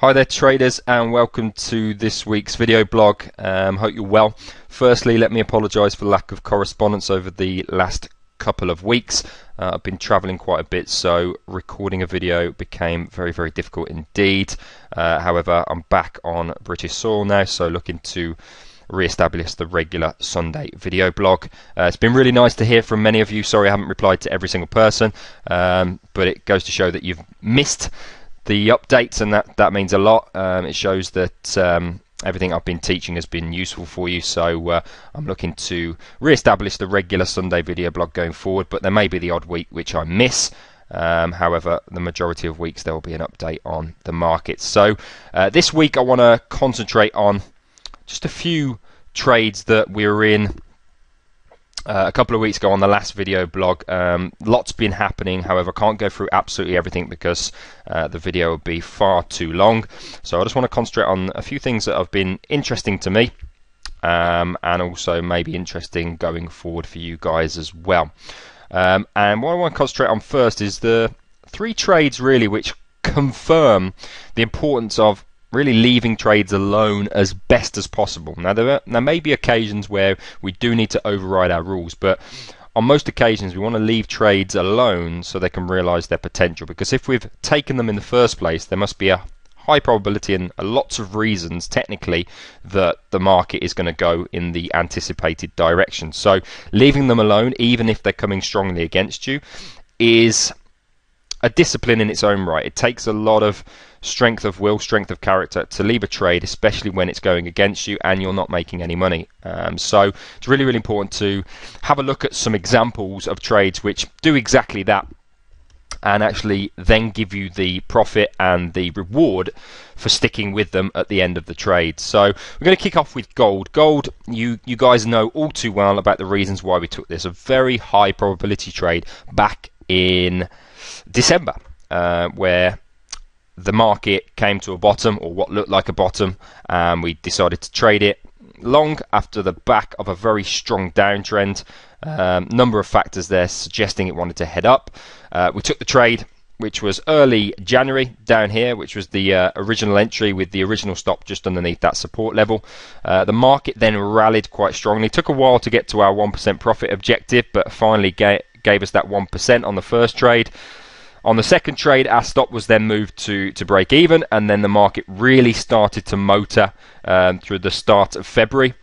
Hi there traders, and welcome to this week's video blog. Hope you're well. Firstly, let me apologise for the lack of correspondence over the last couple of weeks. I've been travelling quite a bit, so recording a video became very difficult indeed. However, I'm back on British soil now, so looking to re-establish the regular Sunday video blog. It's been really nice to hear from many of you. Sorry I haven't replied to every single person, but it goes to show that you've missed the updates, and that means a lot. It shows that everything I've been teaching has been useful for you, so I'm looking to re-establish the regular Sunday video blog going forward, but there may be the odd week which I miss. However, the majority of weeks there will be an update on the markets. So this week I want to concentrate on just a few trades that we were in a couple of weeks ago on the last video blog. Lots been happening, however I can't go through absolutely everything because the video would be far too long. So I just want to concentrate on a few things that have been interesting to me, and also maybe interesting going forward for you guys as well. And what I want to concentrate on first is the three trades really which confirm the importance of really leaving trades alone as best as possible. Now there may be occasions where we do need to override our rules, but on most occasions we want to leave trades alone so they can realise their potential, because if we've taken them in the first place, there must be a high probability and lots of reasons technically that the market is going to go in the anticipated direction. So leaving them alone, even if they're coming strongly against you, is a discipline in its own right. It takes a lot of strength of will, strength of character to leave a trade, especially when it's going against you and you're not making any money. So it's really important to have a look at some examples of trades which do exactly that, and actually then give you the profit and the reward for sticking with them at the end of the trade. So we're going to kick off with gold. Gold, you guys know all too well about the reasons why we took this. A very high probability trade back in December, where the market came to a bottom, or what looked like a bottom, and we decided to trade it long after the back of a very strong downtrend. Number of factors there suggesting it wanted to head up. We took the trade, which was early January down here, which was the original entry with the original stop just underneath that support level. The market then rallied quite strongly. Took a while to get to our 1% profit objective, but finally gave us that 1% on the first trade. On the second trade, our stop was then moved to break even, and then the market really started to motor through the start of February.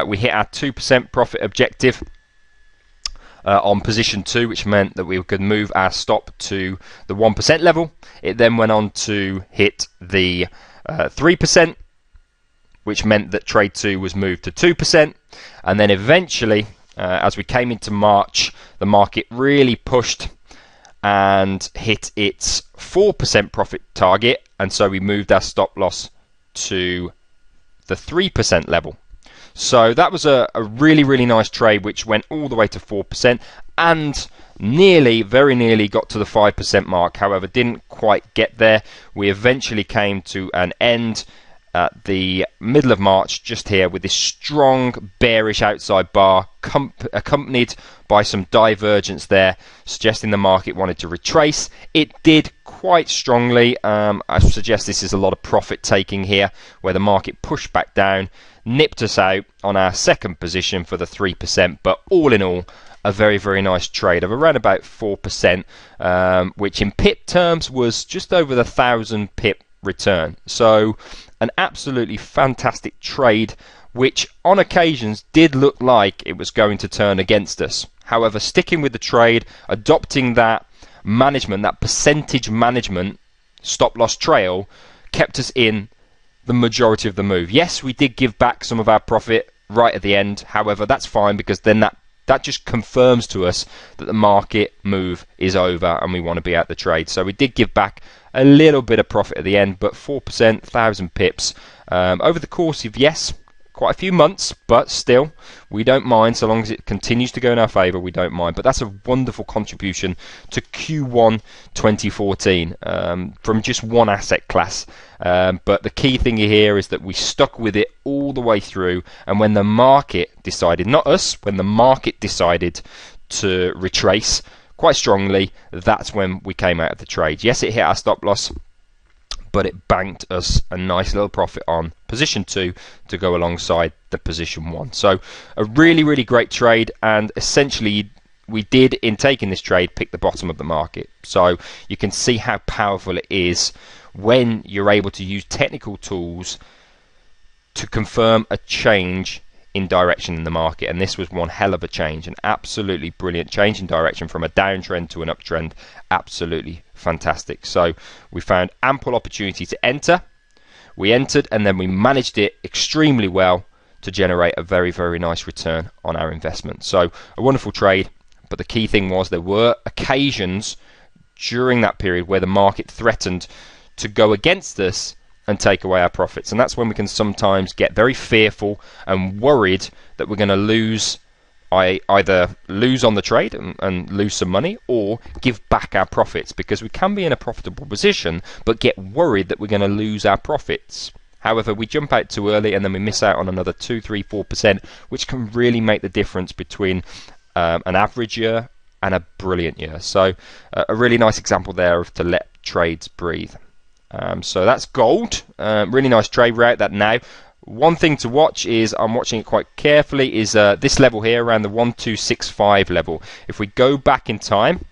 We hit our 2% profit objective on position 2, which meant that we could move our stop to the 1% level. It then went on to hit the 3%, which meant that trade 2 was moved to 2%, and then eventually, as we came into March, the market really pushed and hit its 4% profit target, and so we moved our stop loss to the 3% level. So that was a really nice trade which went all the way to 4% and very nearly got to the 5% mark. However, didn't quite get there. We eventually came to an end at the middle of March, just here, with this strong bearish outside bar accompanied by some divergence there, suggesting the market wanted to retrace. It did quite strongly. I suggest this is a lot of profit taking here, where the market pushed back down, nipped us out on our second position for the 3%, but all in all, a very nice trade of around about 4%, which in pip terms was just over the 1,000 pip return. So an absolutely fantastic trade, which on occasions did look like it was going to turn against us. However, sticking with the trade, adopting that management, that percentage management stop loss trail, kept us in the majority of the move. Yes, we did give back some of our profit right at the end. However, that's fine, because then that just confirms to us that the market move is over and we want to be out the trade. So we did give back a little bit of profit at the end, but 4%, 1,000 pips over the course of, yes, quite a few months, but still, we don't mind so long as it continues to go in our favour. We don't mind. But that's a wonderful contribution to Q1 2014 from just one asset class. But the key thing here is that we stuck with it all the way through, and when the market decided, not us, when the market decided to retrace quite strongly, that's when we came out of the trade. Yes, it hit our stop loss, but it banked us a nice little profit on position 2 to go alongside the position 1. So a really, really great trade, and essentially we did, in taking this trade, pick the bottom of the market. So you can see how powerful it is when you're able to use technical tools to confirm a change in direction in the market. And this was one hell of a change, an absolutely brilliant change in direction from a downtrend to an uptrend. Absolutely fantastic. So we found ample opportunity to enter. We entered, and then we managed it extremely well to generate a very, very nice return on our investment. So a wonderful trade. But the key thing was there were occasions during that period where the market threatened to go against us and take away our profits. And that's when we can sometimes get very fearful and worried that we're going to lose, either lose on the trade and lose some money, or give back our profits, because we can be in a profitable position but get worried that we're going to lose our profits. However, we jump out too early and then we miss out on another 2, 3, 4%, which can really make the difference between an average year and a brilliant year. So a really nice example there of to let trades breathe. So that's gold. Really nice trade. We're out that now. One thing to watch is, I'm watching it quite carefully, is this level here around the 1265 level. If we go back in time,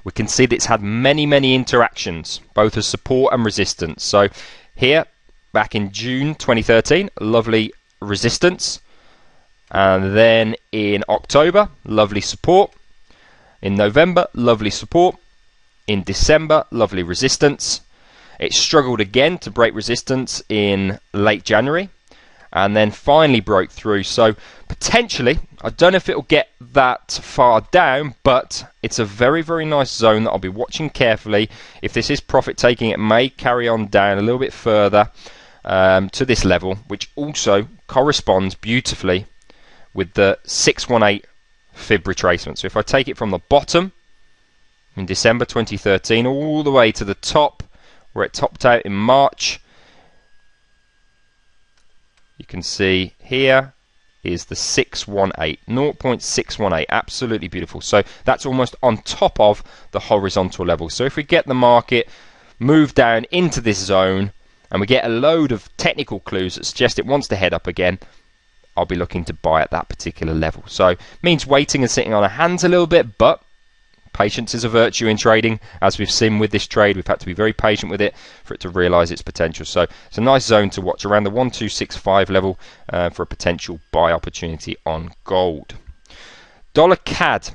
we can see that it's had many, many interactions, both as support and resistance. So here, back in June 2013, lovely resistance. And then in October, lovely support. In November, lovely support. In December, lovely resistance. It struggled again to break resistance in late January, and then finally broke through. So potentially, I don't know if it'll get that far down, but it's a very, very nice zone that I'll be watching carefully. If this is profit taking, it may carry on down a little bit further to this level, which also corresponds beautifully with the 618 fib retracement. So if I take it from the bottom in December 2013 all the way to the top where it topped out in March, you can see here is the 618, 0.618, absolutely beautiful. So that's almost on top of the horizontal level. So if we get the market move down into this zone and we get a load of technical clues that suggest it wants to head up again, I'll be looking to buy at that particular level. So means waiting and sitting on our hands a little bit, but patience is a virtue in trading. As we've seen with this trade, we've had to be very patient with it for it to realize its potential. So it's a nice zone to watch around the 1265 level for a potential buy opportunity on gold. Dollar CAD.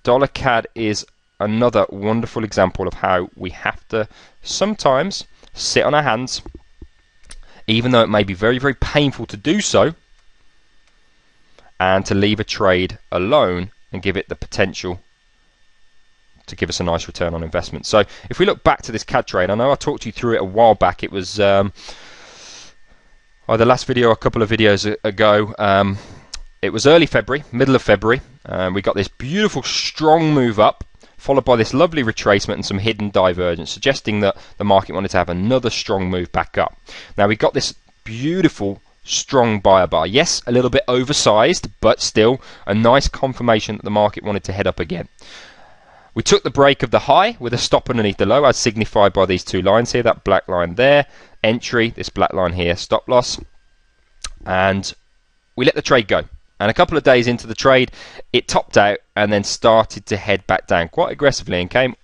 Dollar CAD is another wonderful example of how we have to sometimes sit on our hands, even though it may be very, very painful to do so, and to leave a trade alone and give it the potential to give us a nice return on investment. So if we look back to this CAD trade, I know I talked you through it a while back. It was either last video or a couple of videos ago. It was early February, middle of February. We got this beautiful strong move up, followed by this lovely retracement and some hidden divergence, suggesting that the market wanted to have another strong move back up. Now we got this beautiful strong buyer bar. Yes, a little bit oversized, but still a nice confirmation that the market wanted to head up again. We took the break of the high with a stop underneath the low, as signified by these two lines here, that black line there, entry, this black line here, stop loss, and we let the trade go. And a couple of days into the trade, it topped out and then started to head back down quite aggressively and came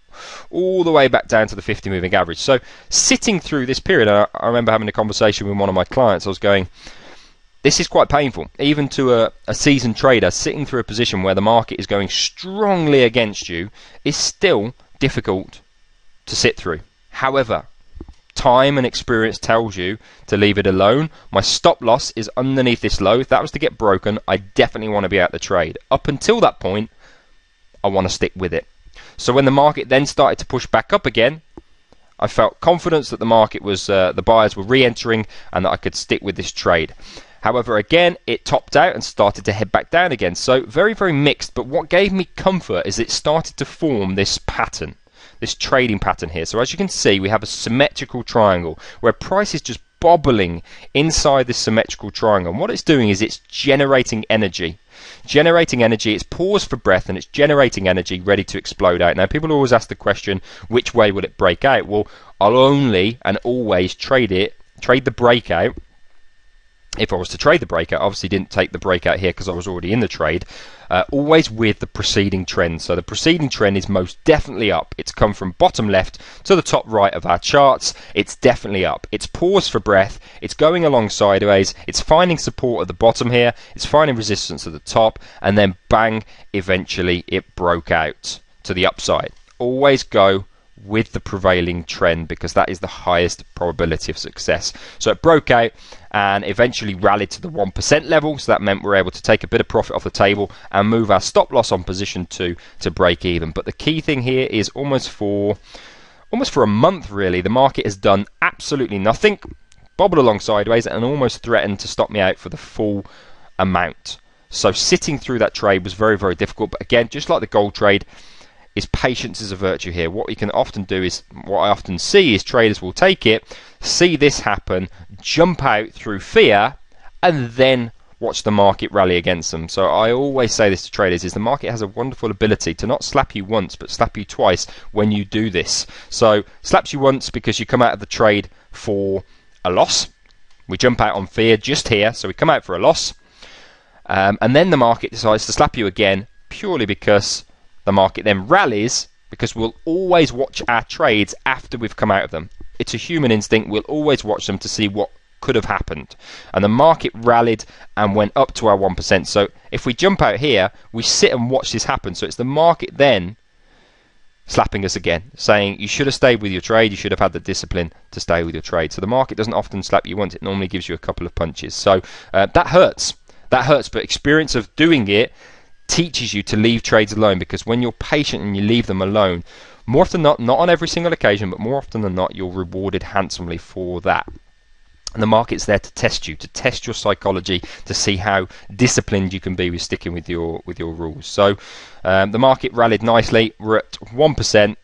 all the way back down to the 50 moving average. So sitting through this period, I remember having a conversation with one of my clients. I was going, this is quite painful. Even to a seasoned trader, sitting through a position where the market is going strongly against you is still difficult to sit through. However, time and experience tells you to leave it alone. My stop loss is underneath this low. If that was to get broken, I definitely want to be out the trade. Up until that point, I want to stick with it. So when the market then started to push back up again, I felt confidence that the market was, the buyers were re-entering and that I could stick with this trade. However, again, it topped out and started to head back down again. So very, very mixed. But what gave me comfort is it started to form this pattern, this trading pattern here. So as you can see, we have a symmetrical triangle where price is just bobbling inside this symmetrical triangle. And what it's doing is it's generating energy. Generating energy, it's paused for breath and it's generating energy ready to explode out. Now, people always ask the question, which way will it break out? Well, I'll only and always trade the breakout. If I was to trade the breakout, obviously didn't take the breakout here because I was already in the trade, always with the preceding trend. So the preceding trend is most definitely up. It's come from bottom left to the top right of our charts. It's definitely up. It's paused for breath. It's going along sideways. It's finding support at the bottom here. It's finding resistance at the top, and then bang, eventually it broke out to the upside. Always go with the prevailing trend because that is the highest probability of success. So it broke out and eventually rallied to the 1% level, so that meant we're able to take a bit of profit off the table and move our stop loss on position 2 to break even. But the key thing here is almost for a month really, the market has done absolutely nothing, bobbled along sideways and almost threatened to stop me out for the full amount. So sitting through that trade was very, very difficult. But again, just like the gold trade, patience is a virtue here. What you can often do is, what I often see is traders will take it, see this happen, jump out through fear, and then watch the market rally against them. So I always say this to traders, is the market has a wonderful ability to not slap you once, but slap you twice when you do this. So slaps you once because you come out of the trade for a loss. We jump out on fear just here, so we come out for a loss. And then the market decides to slap you again purely because the market then rallies, because we'll always watch our trades after we've come out of them. It's a human instinct. We'll always watch them to see what could have happened. And the market rallied and went up to our 1%. So if we jump out here, we sit and watch this happen. So it's the market then slapping us again, saying you should have stayed with your trade, you should have had the discipline to stay with your trade. So the market doesn't often slap you once, it normally gives you a couple of punches. So that hurts. That hurts, but experience of doing it teaches you to leave trades alone, because when you're patient and you leave them alone, more often than not on every single occasion, but more often than not, you're rewarded handsomely for that. And the market's there to test you, to test your psychology, to see how disciplined you can be with sticking with your rules. So the market rallied nicely. We're at 1%.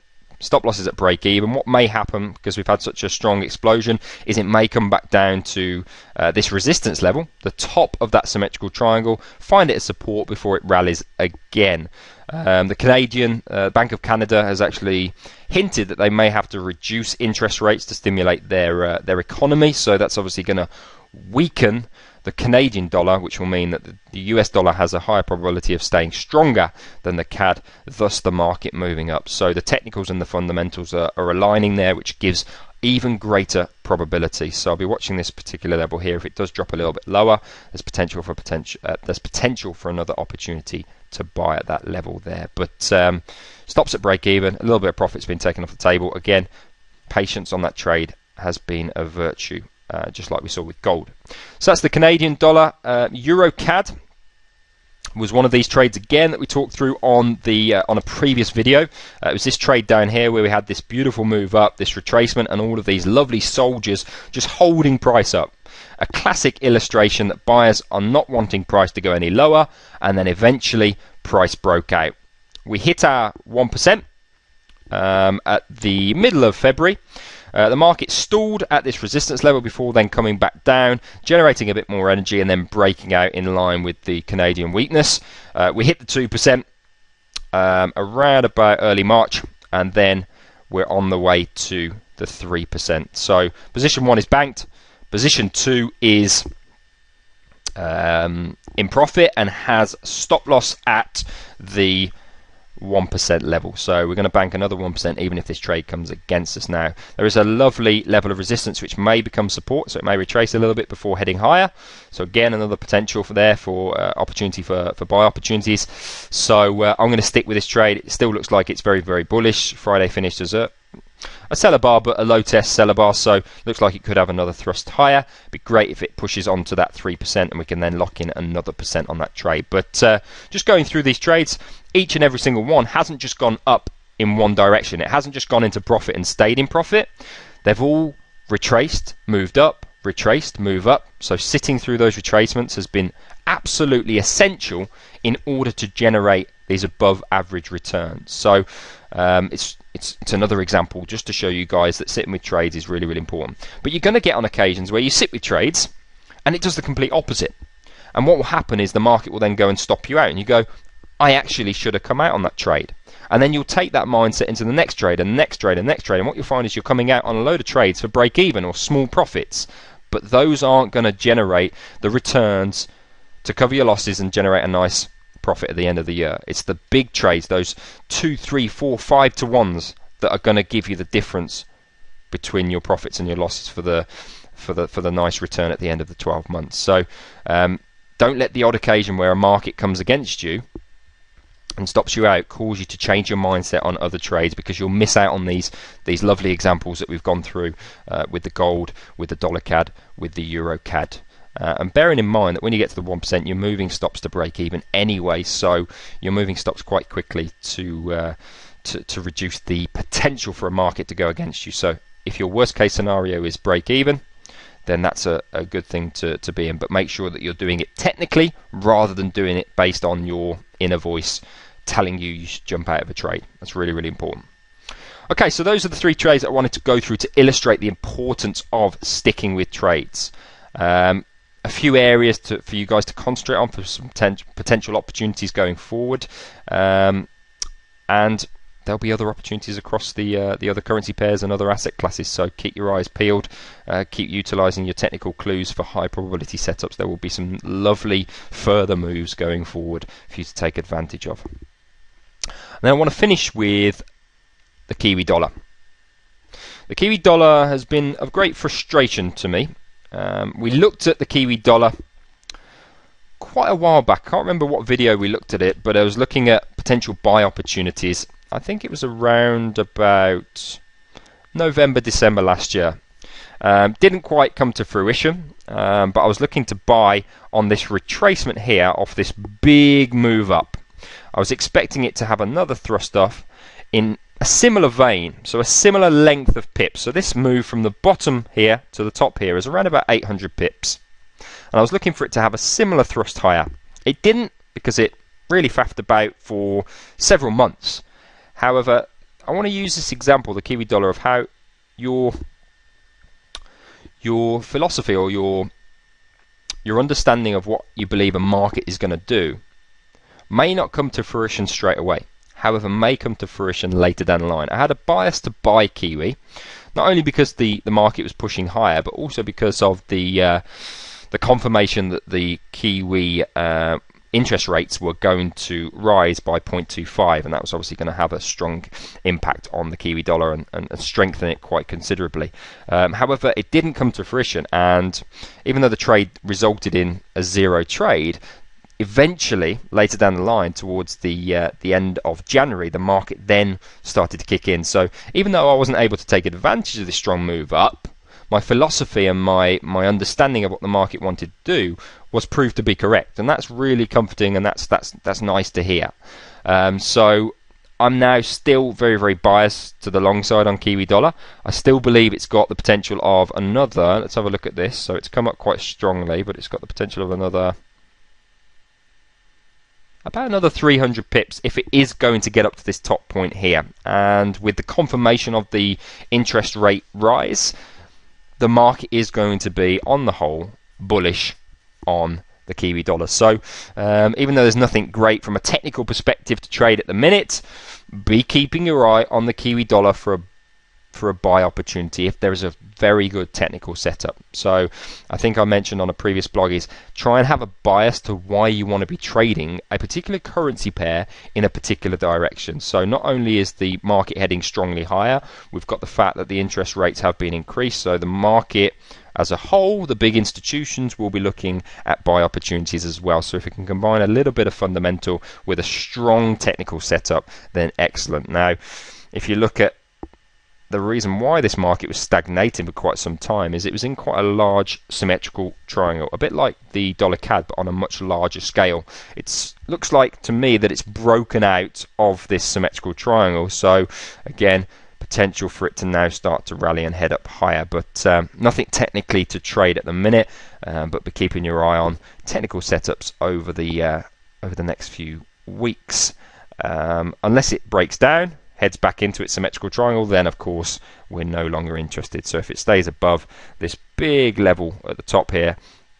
Stop losses at break even. What may happen, because we've had such a strong explosion, is it may come back down to this resistance level, the top of that symmetrical triangle, find it as support before it rallies again. The Canadian Bank of Canada has actually hinted that they may have to reduce interest rates to stimulate their economy, so that's obviously going to weaken the Canadian dollar, which will mean that the US dollar has a higher probability of staying stronger than the CAD, thus the market moving up. So the technicals and the fundamentals are aligning there, which gives even greater probability. So I'll be watching this particular level here. If it does drop a little bit lower, there's potential for another opportunity to buy at that level there. But stops at break even, a little bit of profit's been taken off the table. Again, patience on that trade has been a virtue. Just like we saw with gold. So that's the Canadian dollar. Euro CAD was one of these trades again that we talked through on a previous video. It was this trade down here where we had this beautiful move up, this retracement, and all of these lovely soldiers just holding price up. A classic illustration that buyers are not wanting price to go any lower, and then eventually price broke out. We hit our 1% at the middle of February. The market stalled at this resistance level before then coming back down, generating a bit more energy and then breaking out in line with the Canadian weakness. We hit the 2% around about early March, and then we're on the way to the 3%. So position 1 is banked, position 2 is in profit and has stop loss at the 1% level. So we're going to bank another 1% even if this trade comes against us now. There is a lovely level of resistance which may become support, so it may retrace a little bit before heading higher. So again, another potential for opportunity for buy opportunities. So I'm going to stick with this trade. It still looks like it's very, very bullish. Friday finished as a seller bar, but a low test seller bar, so looks like it could have another thrust higher. It'd be great if it pushes on to that 3% and we can then lock in another % on that trade. But just going through these trades, each and every single one hasn't just gone up in one direction. It hasn't just gone into profit and stayed in profit. They've all retraced, moved up, retraced, move up. So sitting through those retracements has been absolutely essential in order to generate these above average returns. So it's another example just to show you guys that sitting with trades is really, really important. But you're going to get on occasions where you sit with trades and it does the complete opposite. And what will happen is the market will then go and stop you out and you go, I actually should have come out on that trade. And then you'll take that mindset into the next trade and the next trade and the next trade, and what you'll find is you're coming out on a load of trades for break even or small profits, but those aren't going to generate the returns to cover your losses and generate a nice profit at the end of the year. It's the big trades, those 2, 3, 4, 5 to 1s, that are going to give you the difference between your profits and your losses for the nice return at the end of the 12 months. So don't let the odd occasion where a market comes against you and stops you out cause you to change your mindset on other trades, because you'll miss out on these lovely examples that we've gone through with the gold, with the dollar CAD, with the euro CAD. And bearing in mind that when you get to the 1%, you're moving stops to break even anyway, so you're moving stops quite quickly to reduce the potential for a market to go against you. So if your worst case scenario is break even, then that's a good thing to be in. But make sure that you're doing it technically rather than doing it based on your inner voice telling you should jump out of a trade. That's really, really important. Okay, so those are the 3 trades that I wanted to go through to illustrate the importance of sticking with trades. A few areas for you guys to concentrate on for some potential opportunities going forward, and there'll be other opportunities across the other currency pairs and other asset classes, so keep your eyes peeled, keep utilising your technical clues for high probability setups. There will be some lovely further moves going forward for you to take advantage of. Now I want to finish with the Kiwi dollar. The Kiwi dollar has been of great frustration to me. We looked at the Kiwi dollar quite a while back. I can't remember what video we looked at it, but I was looking at potential buy opportunities. I think it was around about November, December last year. Didn't quite come to fruition, but I was looking to buy on this retracement here off this big move up. I was expecting it to have another thrust off in a similar vein, so a similar length of pips. So this move from the bottom here to the top here is around about 800 pips. And I was looking for it to have a similar thrust higher. It didn't, because it really faffed about for several months. However, I want to use this example, the Kiwi dollar, of how your philosophy or your understanding of what you believe a market is going to do may not come to fruition straight away. However, may come to fruition later down the line. I had a bias to buy Kiwi, not only because the market was pushing higher, but also because of the confirmation that the Kiwi interest rates were going to rise by 0.25, and that was obviously going to have a strong impact on the Kiwi dollar and strengthen it quite considerably. However, it didn't come to fruition, and even though the trade resulted in a zero trade, eventually later down the line towards the end of January, the market then started to kick in. So even though I wasn't able to take advantage of this strong move up, my philosophy and my understanding of what the market wanted to do was proved to be correct, and that's really comforting, and that's nice to hear. So I'm now still very, very biased to the long side on Kiwi dollar. I still believe it's got the potential of another, let's have a look at this. So it's come up quite strongly, but it's got the potential of about another 300 pips if it is going to get up to this top point here. And with the confirmation of the interest rate rise, the market is going to be, on the whole, bullish on the Kiwi dollar. So even though there's nothing great from a technical perspective to trade at the minute, be keeping your eye on the Kiwi dollar for a buy opportunity if there is a very good technical setup. So I think I mentioned on a previous blog is try and have a bias to why you want to be trading a particular currency pair in a particular direction. So not only is the market heading strongly higher, we've got the fact that the interest rates have been increased, so the market as a whole, the big institutions, will be looking at buy opportunities as well. So if we can combine a little bit of fundamental with a strong technical setup, then excellent. Now if you look at the reason why this market was stagnating for quite some time is it was in quite a large symmetrical triangle, a bit like the dollar CAD but on a much larger scale. It looks like to me that it's broken out of this symmetrical triangle, so again potential for it to now start to rally and head up higher, but nothing technically to trade at the minute, but be keeping your eye on technical setups over the next few weeks. Unless it breaks down, heads back into its symmetrical triangle, then of course we're no longer interested. So if it stays above this big level at the top here,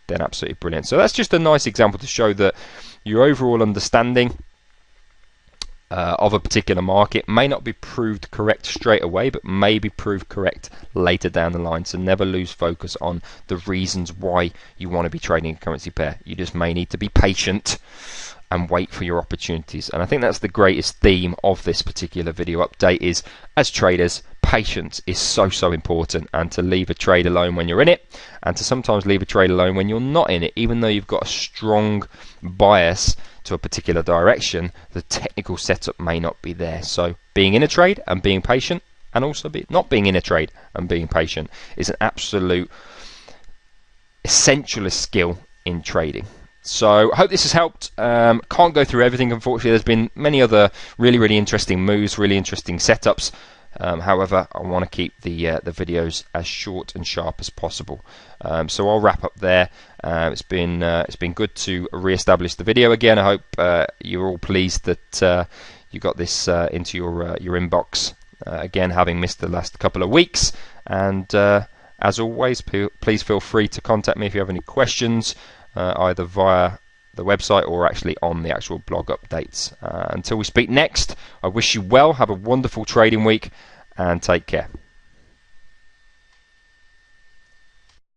then absolutely brilliant. So that's just a nice example to show that your overall understanding of a particular market may not be proved correct straight away, but may be proved correct later down the line. So never lose focus on the reasons why you want to be trading a currency pair. You just may need to be patient and wait for your opportunities. And I think that's the greatest theme of this particular video update is, as traders, patience is so important, and to leave a trade alone when you're in it, and to sometimes leave a trade alone when you're not in it. Even though you've got a strong bias to a particular direction, the technical setup may not be there. So being in a trade and being patient, and also not being in a trade and being patient, is an absolute essentialist skill in trading. So I hope this has helped. Can't go through everything, unfortunately. There's been many other really interesting moves, really interesting setups. However, I want to keep the videos as short and sharp as possible. So I'll wrap up there. It's been good to re-establish the video again. I hope you're all pleased that you got this into your inbox again, having missed the last couple of weeks. And as always, please feel free to contact me if you have any questions, either via the website or actually on the actual blog updates. Until we speak next, I wish you well, have a wonderful trading week, and take care.